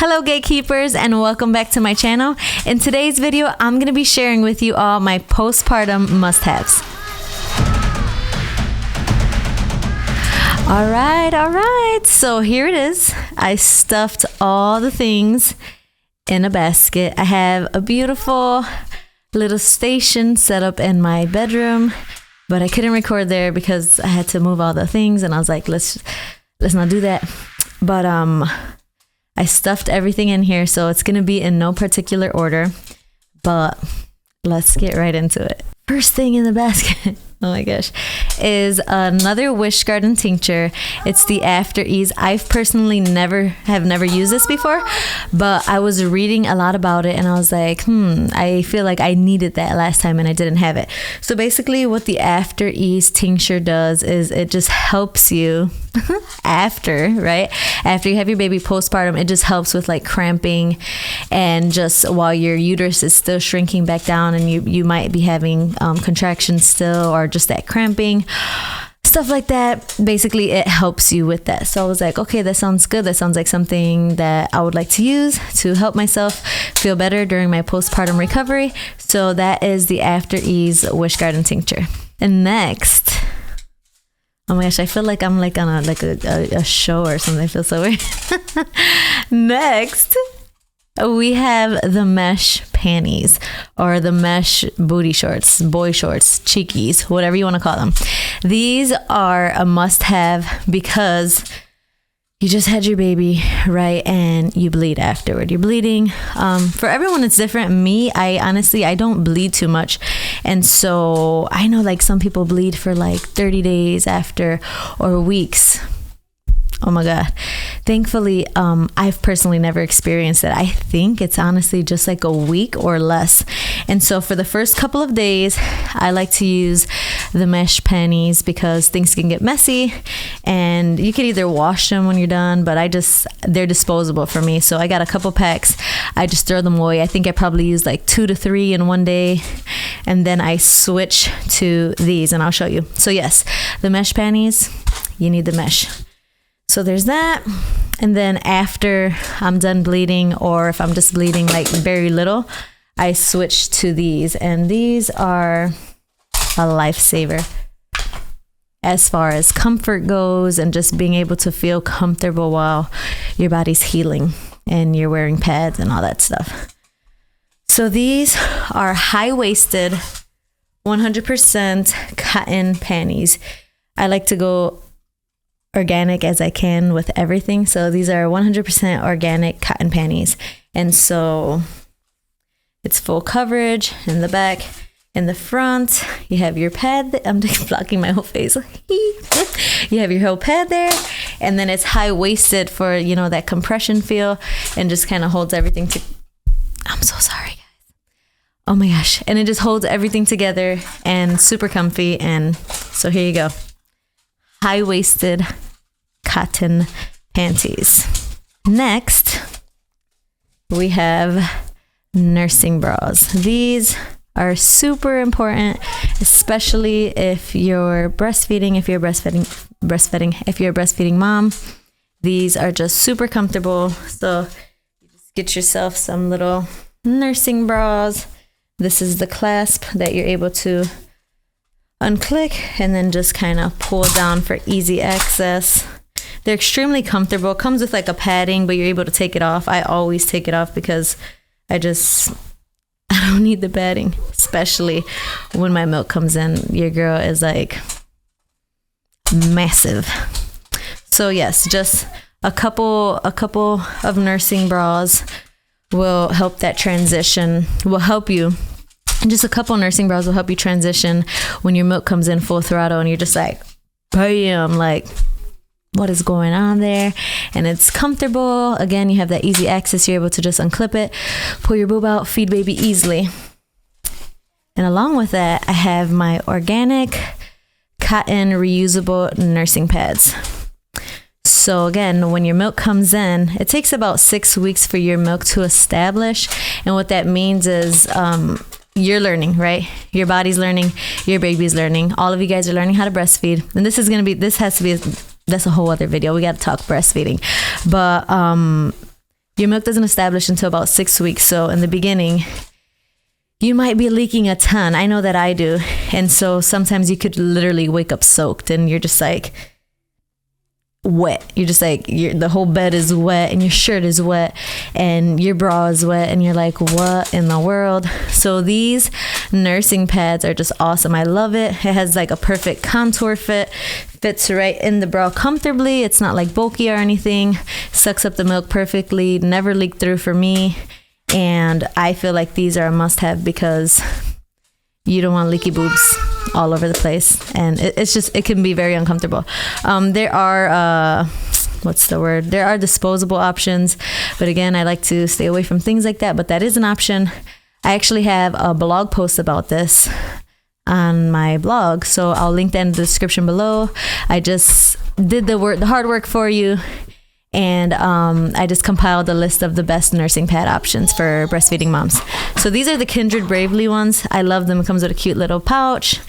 Hello Gatekeepers, and welcome back to my channel. In today's video, I'm going to be sharing with you all my postpartum must-haves. All right. So here it is. I stuffed all the things in a basket. I have a beautiful little station set up in my bedroom, but I couldn't record there because I had to move all the things, and I was like, let's not do that. But I stuffed everything in here, so it's gonna be in no particular order, but let's get right into it. First thing in the basket, oh my gosh, is another Wish Garden tincture. It's the After Ease. I've personally never used this before, but I was reading a lot about it and I was like, I feel like I needed that last time and I didn't have it. So basically what the After Ease tincture does is it just helps you after you have your baby postpartum. It just helps with like cramping, and just while your uterus is still shrinking back down and you might be having contractions still, or just that cramping, stuff like that. Basically it helps you with that. So I was like, okay, that sounds good. That sounds like something that I would like to use to help myself feel better during my postpartum recovery. So that is the After Ease Wish Garden tincture. And next, oh my gosh, I feel like I'm like on a show or something. I feel so weird. Next, we have the mesh panties, or the mesh booty shorts, boy shorts, cheekies, whatever you want to call them. These are a must-have because you just had your baby, right? And you bleed afterward. You're bleeding. For everyone, it's different. Me, I honestly don't bleed too much. And so I know like some people bleed for like 30 days after, or weeks. Oh my God. Thankfully, I've personally never experienced that. I think it's honestly just like a week or less. And so for the first couple of days, I like to use the mesh panties because things can get messy and you can either wash them when you're done, but they're disposable for me. So I got a couple packs. I just throw them away. I think I probably used like 2 to 3 in one day. And then I switch to these and I'll show you. So yes, the mesh panties, you need the mesh. So there's that. And then after I'm done bleeding, or if I'm just bleeding like very little, I switch to these. And these are a lifesaver as far as comfort goes, and just being able to feel comfortable while your body's healing and you're wearing pads and all that stuff. So these are high-waisted 100% cotton panties. I like to go organic as I can with everything. So these are 100% organic cotton panties. And so it's full coverage in the back. In the front, you have your pad. I'm blocking my whole face. You have your whole pad there. And then it's high-waisted for, you know, that compression feel, and just kind of holds everything I'm so sorry, guys. Oh my gosh. And it just holds everything together and super comfy. And so here you go. High-waisted cotton panties. Next, we have nursing bras. These are super important, especially if you're breastfeeding. If you're a breastfeeding mom, these are just super comfortable. So you just get yourself some little nursing bras. This is the clasp that you're able to unclick and then just kind of pull down for easy access. They're extremely comfortable. Comes with like a padding, but you're able to take it off. I always take it off because I don't need the padding, especially when my milk comes in. Your girl is like massive. So yes, just a couple of nursing bras will help that transition, will help you. Just a couple nursing bras will help you transition when your milk comes in full throttle and you're just like, bam, like, what is going on there? And it's comfortable. Again, you have that easy access. You're able to just unclip it, pull your boob out, feed baby easily. And along with that, I have my organic cotton reusable nursing pads. So again, when your milk comes in, it takes about 6 weeks for your milk to establish. And what that means is, you're learning, right? Your body's learning, your baby's learning. All of you guys are learning how to breastfeed. And that's a whole other video. We got to talk breastfeeding. But Your milk doesn't establish until about 6 weeks. So in the beginning, you might be leaking a ton. I know that I do. And so sometimes you could literally wake up soaked and you're just like wet. You're just like, the whole bed is wet and your shirt is wet and your bra is wet and you're like, what in the world? So these nursing pads are just awesome. I love it. It has like a perfect contour fit, fits right in the bra comfortably. It's not like bulky or anything. Sucks up the milk perfectly. Never leaked through for me. And I feel like these are a must-have because you don't want leaky boobs all over the place. And it can be very uncomfortable. There are, there are disposable options. But again, I like to stay away from things like that. But that is an option. I actually have a blog post about this on my blog. So I'll link that in the description below. I just did the hard work for you. And I just compiled a list of the best nursing pad options for breastfeeding moms. So these are the Kindred Bravely ones. I love them. It comes with a cute little pouch.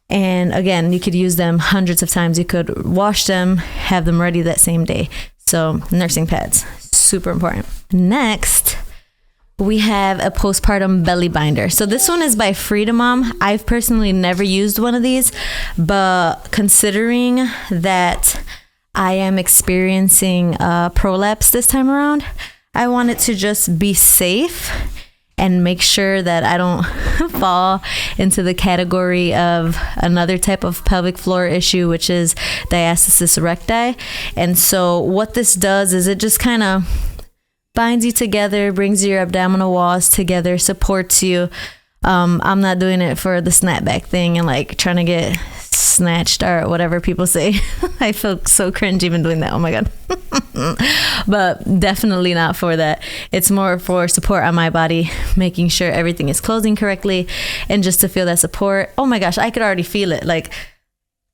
And again, you could use them hundreds of times. You could wash them, have them ready that same day. So nursing pads, super important. Next, we have a postpartum belly binder. So this one is by Freedom Mom. I've personally never used one of these, but considering that I am experiencing prolapse this time around, I wanted to just be safe and make sure that I don't fall into the category of another type of pelvic floor issue, which is diastasis recti. And so what this does is it just kind of binds you together, brings your abdominal walls together, supports you. I'm not doing it for the snapback thing and like trying to get snatched or whatever people say. I feel so cringe even doing that. Oh my God. But definitely not for that. It's more for support on my body, making sure everything is closing correctly and just to feel that support. Oh my gosh, I could already feel it. Like,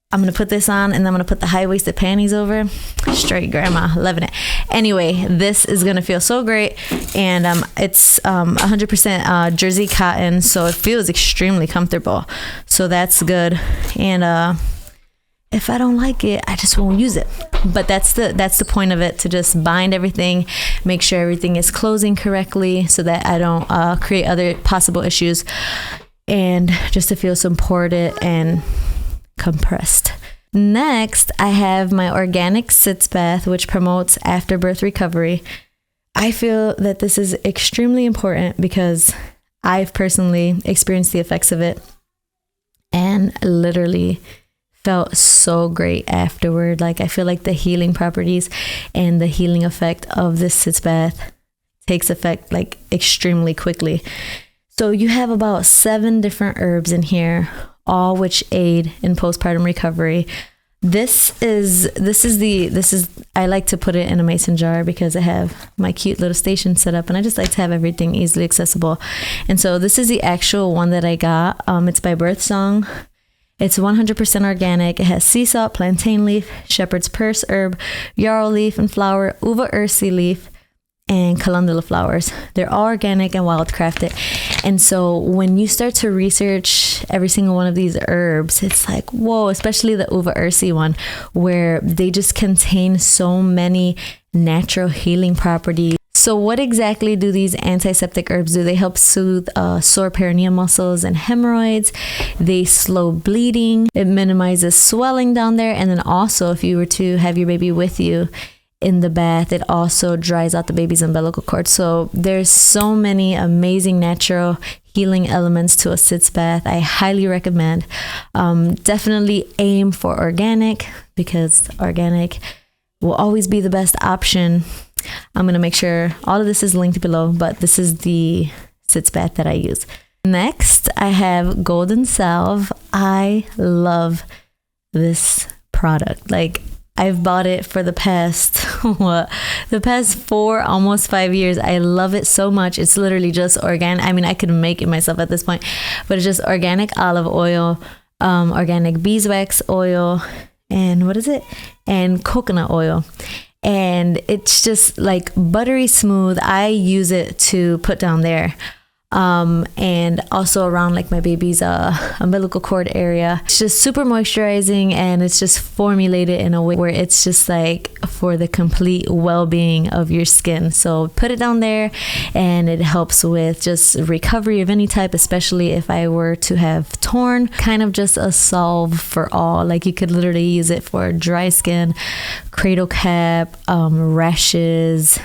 I'm going to put this on and then I'm going to put the high-waisted panties over. Straight grandma, loving it. Anyway, this is going to feel so great. And it's 100% jersey cotton, so it feels extremely comfortable. So that's good. And if I don't like it, I just won't use it. But that's the point of it, to just bind everything, make sure everything is closing correctly so that I don't create other possible issues, and just to feel supported and compressed. Next, I have my organic Sitz Bath, which promotes afterbirth recovery. I feel that this is extremely important because I've personally experienced the effects of it and literally felt so great afterward. Like, I feel like the healing properties and the healing effect of this Sitz Bath takes effect like extremely quickly. So you have about 7 different herbs in here, all which aid in postpartum recovery. This is I like to put it in a mason jar because I have my cute little station set up and I just like to have everything easily accessible. And so this is the actual one that I got. It's by Birth Song. It's 100% organic. It has sea salt, plantain leaf, shepherd's purse herb, yarrow leaf and flower, uva ursi leaf, and calendula flowers. They're all organic and wildcrafted. And so when you start to research every single one of these herbs, it's like, whoa, especially the uva ursi one, where they just contain so many natural healing properties. So what exactly do these antiseptic herbs do? They help soothe sore perineal muscles and hemorrhoids. They slow bleeding. It minimizes swelling down there. And then also, if you were to have your baby with you in the bath, it also dries out the baby's umbilical cord. So there's so many amazing natural healing elements to a Sitz Bath. I highly recommend. Definitely aim for organic because organic will always be the best option. I'm going to make sure all of this is linked below, but this is the Sitz Bath that I use. Next, I have Golden Salve. I love this product. Like, I've bought it for the past 4, almost 5 years. I love it so much. It's literally just organic. I mean, I could make it myself at this point, but it's just organic olive oil, organic beeswax oil, and what is it? And coconut oil. And it's just like buttery smooth. I use it to put down there. and also around like my baby's umbilical cord area. It's just super moisturizing, and it's just formulated in a way where it's just like for the complete well-being of your skin. So put it down there, and it helps with just recovery of any type, especially if I were to have torn. Kind of just a solve for all. Like you could literally use it for dry skin, cradle cap, rashes,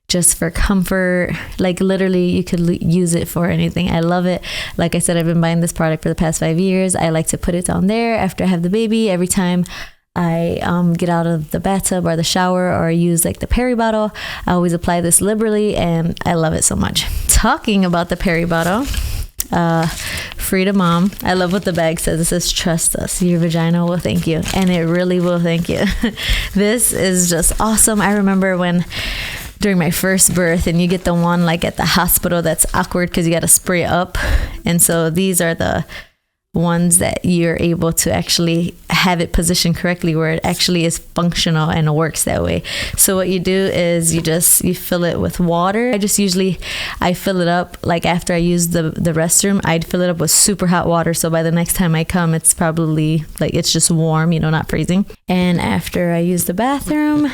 just for comfort. Like literally you could use it for anything. I love it. Like I said, I've been buying this product for the past 5 years. I like to put it down there after I have the baby. Every time I get out of the bathtub or the shower, or use like the Peri bottle, I always apply this liberally, and I love it so much. Talking about the Peri bottle, Freedom Mom, I love what the bag says. It says, trust us, your vagina will thank you. And it really will thank you. This is just awesome. I remember when during my first birth, and you get the one like at the hospital that's awkward because you got to spray it up. And so these are the ones that you're able to actually have it positioned correctly where it actually is functional and works that way. So what you do is you fill it with water. I fill it up like after I use the restroom, I'd fill it up with super hot water. So by the next time I come, it's probably like, it's just warm, not freezing. And after I use the bathroom,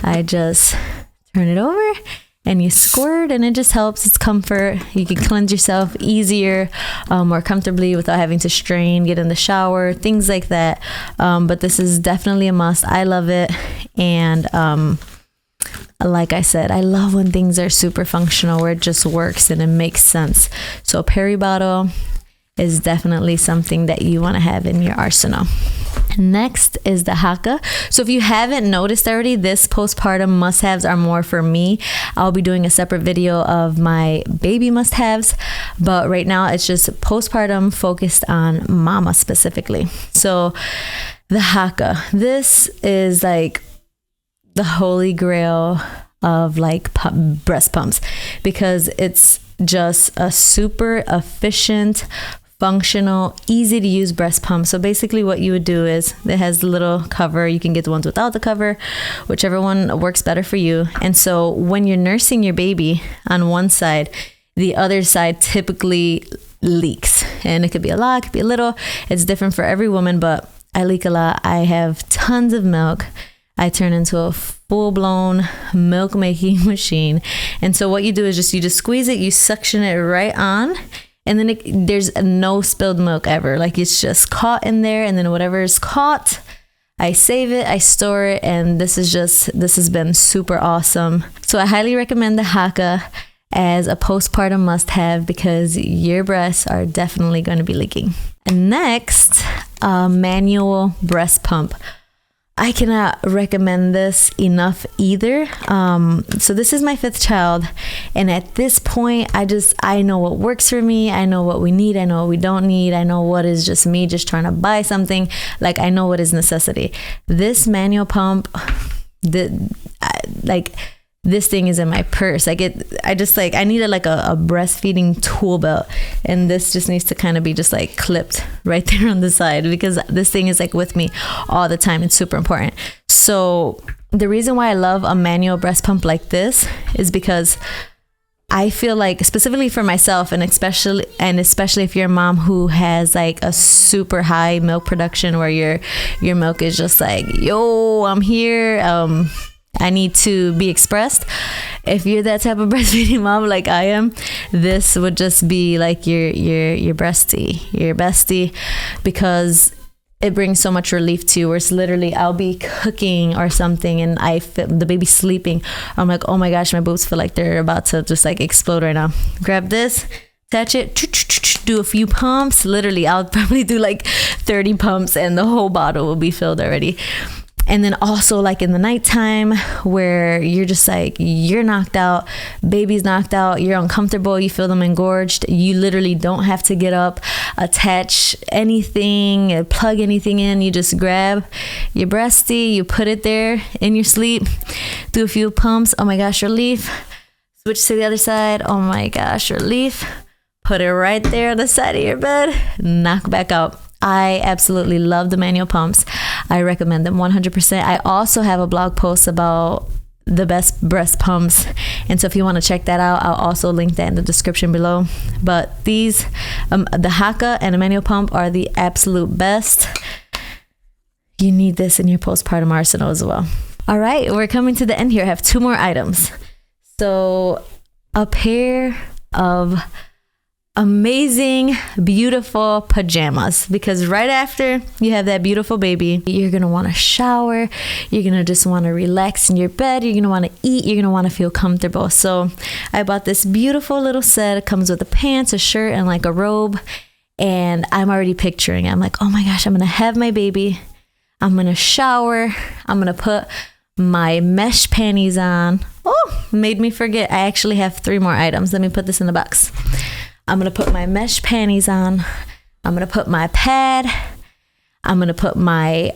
I just turn it over and you squirt, and it just helps. It's comfort. You can cleanse yourself easier, more comfortably without having to strain, get in the shower, things like that. But this is definitely a must. I love it. And like I said, I love when things are super functional, where it just works and it makes sense. So a Peri bottle is definitely something that you want to have in your arsenal. Next is the Hakka. So if you haven't noticed already, this postpartum must-haves are more for me. I'll be doing a separate video of my baby must-haves, but right now it's just postpartum focused on mama specifically. So the Hakka, this is like the holy grail of like breast pumps, because it's just a super efficient, functional, easy to use breast pump. So basically what you would do is, it has the little cover. You can get the ones without the cover, whichever one works better for you. And so when you're nursing your baby on one side, the other side typically leaks, and it could be a lot, it could be a little. It's different for every woman, but I leak a lot. I have tons of milk. I turn into a full-blown milk making machine. And so what you do is you just squeeze it, you suction it right on, and then there's no spilled milk ever. Like it's just caught in there, and then whatever is caught, I save it, I store it, and this has been super awesome. So I highly recommend the Hakka as a postpartum must-have, because your breasts are definitely going to be leaking. And next, manual breast pump. I cannot recommend this enough either. So this is my 5th child. And at this point, I know what works for me. I know what we need. I know what we don't need. I know what is just me just trying to buy something. Like I know what is necessity. This manual pump, this thing is in my purse. I needed like a breastfeeding tool belt, and this just needs to kind of be just like clipped right there on the side, because this thing is like with me all the time. It's super important. So the reason why I love a manual breast pump like this is because I feel like, specifically for myself, and especially if you're a mom who has like a super high milk production, where your milk is just like, yo, I'm here, I need to be expressed. If you're that type of breastfeeding mom like I am, this would just be like your bestie, because it brings so much relief to you, where it's literally, I'll be cooking or something and I feel the baby sleeping. I'm like, oh my gosh, my boobs feel like they're about to just like explode right now. Grab this, attach it, do a few pumps. Literally, I'll probably do like 30 pumps and the whole bottle will be filled already. And then also like in the nighttime, where you're just like, you're knocked out, baby's knocked out, you're uncomfortable, you feel them engorged, you literally don't have to get up, attach anything, plug anything in. You just grab your breastie, you put it there in your sleep, do a few pumps. Oh my gosh, relief. Switch to the other side. Oh my gosh, relief. Put it right there on the side of your bed, knock back out. I absolutely love the manual pumps. I recommend them 100%. I also have a blog post about the best breast pumps. And so if you want to check that out, I'll also link that in the description below. But these, the Hakka and the manual pump are the absolute best. You need this in your postpartum arsenal as well. All right, we're coming to the end here. I have 2 more items. So a pair of amazing, beautiful pajamas, because right after you have that beautiful baby, you're gonna want to shower, you're gonna just want to relax in your bed, you're gonna want to eat, you're gonna want to feel comfortable. So I bought this beautiful little set. It comes with a pants, a shirt, and like a robe. And I'm already picturing it. I'm like, oh my gosh, I'm gonna have my baby, I'm gonna shower, I'm gonna put my mesh panties on. Oh, made me forget, I actually have 3 more items. Let me put this in the box. I'm going to put my mesh panties on. I'm going to put my pad. I'm going to put my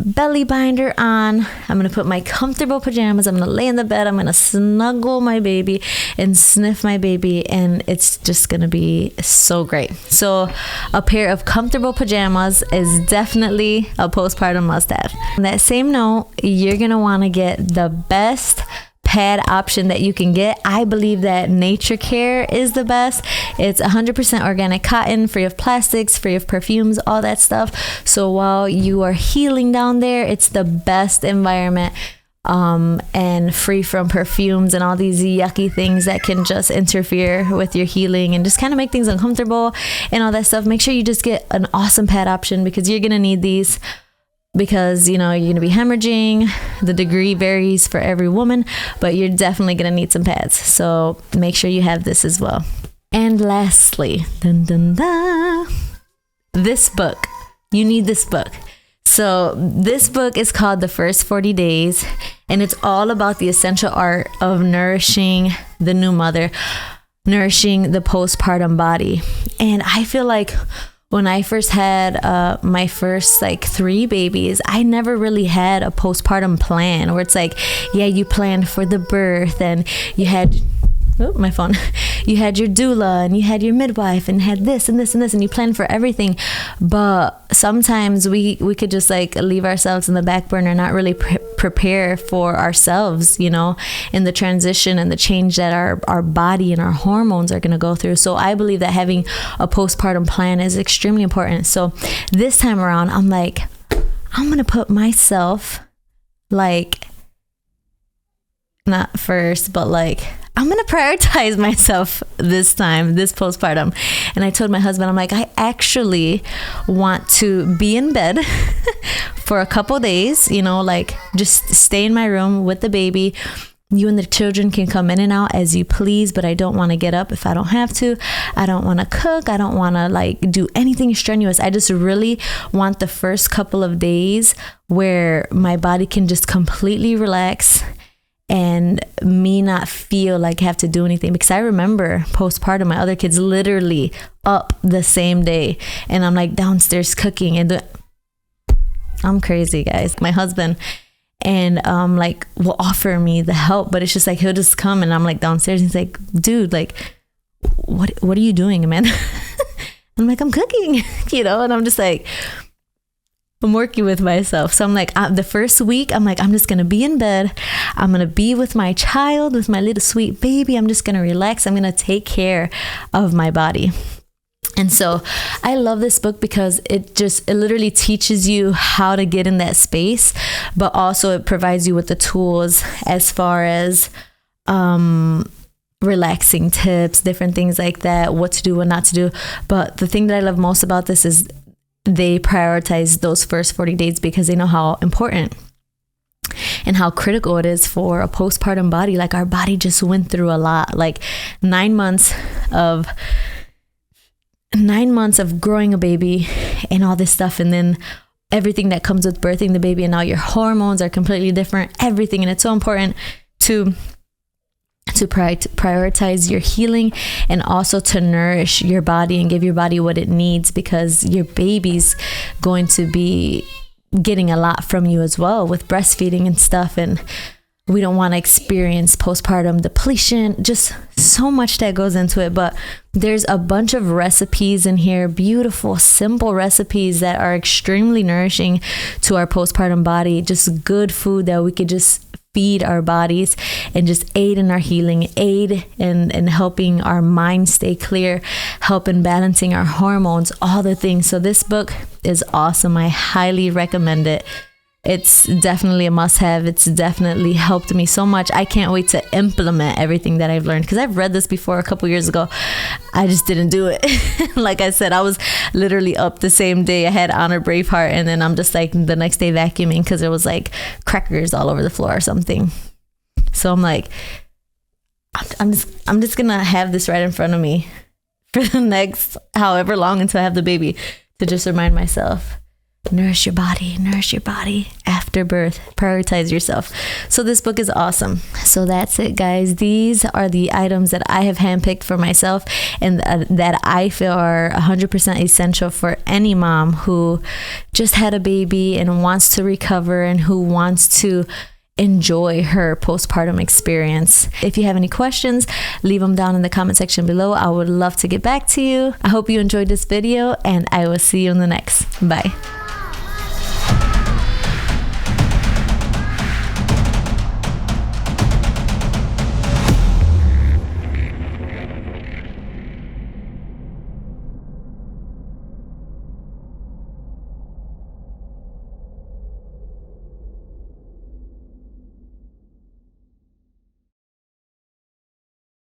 belly binder on. I'm going to put my comfortable pajamas. I'm going to lay in the bed. I'm going to snuggle my baby and sniff my baby. And it's just going to be so great. So a pair of comfortable pajamas is definitely a postpartum must-have. On that same note, you're going to want to get the best pad option that you can get. I believe that Nature Care is the best. It's 100% organic cotton, free of plastics, free of perfumes, all that stuff. So while you are healing down there, it's the best environment, and free from perfumes and all these yucky things that can just interfere with your healing and just kind of make things uncomfortable and all that stuff. Make sure you just get an awesome pad option, because you're gonna need these. Because, you know, you're going to be hemorrhaging. The degree varies for every woman, but you're definitely going to need some pads. So make sure you have this as well. And lastly, dun, dun, dun, this book. You need this book. So this book is called The First 40 Days, and it's all about the essential art of nourishing the new mother, nourishing the postpartum body. And I feel like when I first had my first 3 babies, I never really had a postpartum plan where it's like, yeah, you planned for the birth and you had, my phone, you had your doula and you had your midwife and had this and this and this, and you planned for everything. But sometimes we could just leave ourselves in the back burner, not really prepare for ourselves, you know, in the transition and the change that our body and our hormones are going to go through. So I believe that having a postpartum plan is extremely important. So this time around, I'm like, I'm going to put myself not first, but I'm going to prioritize myself this time, this postpartum. And I told my husband, I'm like, I actually want to be in bed for a couple days, you know, just stay in my room with the baby. You and the children can come in and out as you please, but I don't want to get up if I don't have to. I don't want to cook. I don't want to do anything strenuous. I just really want the first couple of days where my body can just completely relax and me not feel like I have to do anything. Because I remember postpartum, my other kids literally up the same day, and I'm downstairs cooking, and I'm crazy, guys. My husband and will offer me the help, but it's just he'll just come and I'm downstairs, and he's like, dude, what are you doing, man? I'm I'm cooking, you know, and I'm just I'm working with myself. So I'm the first week, I'm just going to be in bed. I'm going to be with my child, with my little sweet baby. I'm just going to relax. I'm going to take care of my body. And so I love this book because it literally teaches you how to get in that space, but also it provides you with the tools as far as, relaxing tips, different things like that, what to do, what not to do. But the thing that I love most about this is they prioritize those first 40 days because they know how important and how critical it is for a postpartum body. Our body just went through a lot, 9 months of growing a baby and all this stuff, and then everything that comes with birthing the baby, and now your hormones are completely different, everything. And it's so important to prioritize your healing and also to nourish your body and give your body what it needs, because your baby's going to be getting a lot from you as well with breastfeeding and stuff. And we don't want to experience postpartum depletion, just so much that goes into it. But there's a bunch of recipes in here, beautiful, simple recipes that are extremely nourishing to our postpartum body, just good food that we could just feed our bodies and just aid in our healing, aid in helping our mind stay clear, help in balancing our hormones, all the things. So this book is awesome. I highly recommend it. It's definitely a must-have. It's definitely helped me so much. I can't wait to implement everything that I've learned, because I've read this before a couple years ago. I just didn't do it. Like I said, I was literally up the same day I had Honor Braveheart, and then I'm just like the next day vacuuming because there was like crackers all over the floor or something. So I'm like, I'm just gonna have this right in front of me for the next however long until I have the baby, to just remind myself. Nourish your body after birth. Prioritize yourself. So this book is awesome. So that's it, guys. These are the items that I have handpicked for myself and that I feel are 100% essential for any mom who just had a baby and wants to recover and who wants to enjoy her postpartum experience. If you have any questions, leave them down in the comment section below. I would love to get back to you. I hope you enjoyed this video, and I will see you in the next. Bye.